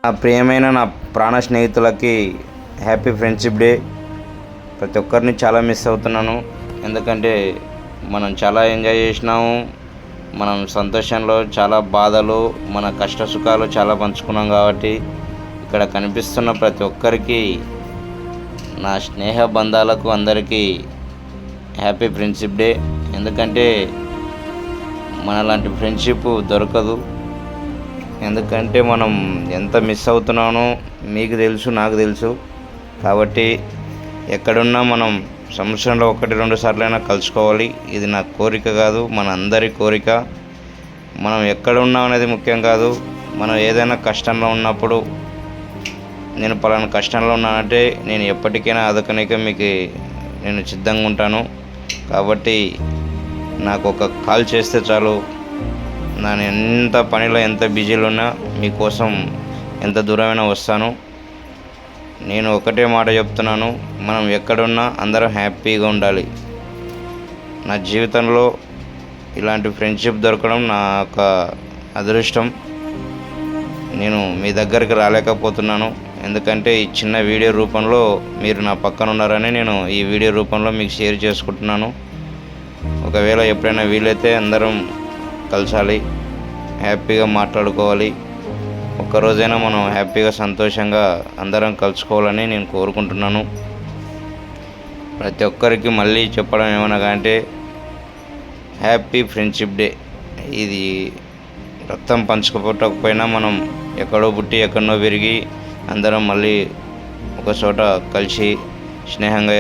నా ప్రియమైన నా ప్రాణ స్నేహితులకి హ్యాపీ ఫ్రెండ్షిప్ డే. ప్రతి ఒక్కరిని చాలా మిస్ అవుతున్నాను. ఎందుకంటే మనం చాలా ఎంజాయ్ చేసినాము. మనం సంతోషంలో చాలా బాధలు, మన కష్ట సుఖాలు చాలా పంచుకున్నాం. కాబట్టి ఇక్కడ కనిపిస్తున్న ప్రతి ఒక్కరికి, నా స్నేహ బంధాలకు అందరికీ హ్యాపీ ఫ్రెండ్షిప్ డే. ఎందుకంటే మనలాంటి ఫ్రెండ్షిప్ దొరకదు. ఎందుకంటే మనం ఎంత మిస్ అవుతున్నానో మీకు తెలుసు, నాకు తెలుసు. కాబట్టి ఎక్కడున్నా మనం సంవత్సరంలో 1-2 సార్లైనా కలుసుకోవాలి. ఇది నా కోరిక కాదు, మన అందరి కోరిక. మనం ఎక్కడ ఉన్నాం అనేది ముఖ్యం కాదు. మనం ఏదైనా కష్టంలో ఉన్నప్పుడు, నేను పలానా కష్టంలో ఉన్నానంటే నేను ఎప్పటికైనా ఆదుకోనీకి మీకు నేను సిద్ధంగా ఉంటాను. కాబట్టి నాకు ఒక కాల్ చేస్తే చాలు. నేను ఎంత పనిలో, ఎంత బిజీలో ఉన్నా మీకోసం ఎంత దూరమైనా వస్తాను. నేను ఒకటే మాట చెప్తున్నాను, మనం ఎక్కడున్నా అందరం హ్యాపీగా ఉండాలి. నా జీవితంలో ఇలాంటి ఫ్రెండ్షిప్ దొరకడం నా యొక్క అదృష్టం. నేను మీ దగ్గరికి రాలేకపోతున్నాను, ఎందుకంటే ఈ చిన్న వీడియో రూపంలో మీరు నా పక్కన ఉన్నారని నేను ఈ వీడియో రూపంలో మీకు షేర్ చేసుకుంటున్నాను. ఒకవేళ ఎప్పుడైనా వీలైతే అందరం కలసాలి, హ్యాపీగా మాట్లాడుకోవాలి. ఒక్కరోజైనా మనం హ్యాపీగా, సంతోషంగా అందరం కలుసుకోవాలని నేను కోరుకుంటున్నాను. ప్రతి ఒక్కరికి మళ్ళీ చెప్పడం ఏమనగా అంటే హ్యాపీ ఫ్రెండ్షిప్ డే. ఇది రక్తం పంచుకోకపోయినా మనం ఎక్కడో పుట్టి ఎక్కడో పెరిగి అందరం మళ్ళీ ఒక చోట కలిసి స్నేహంగా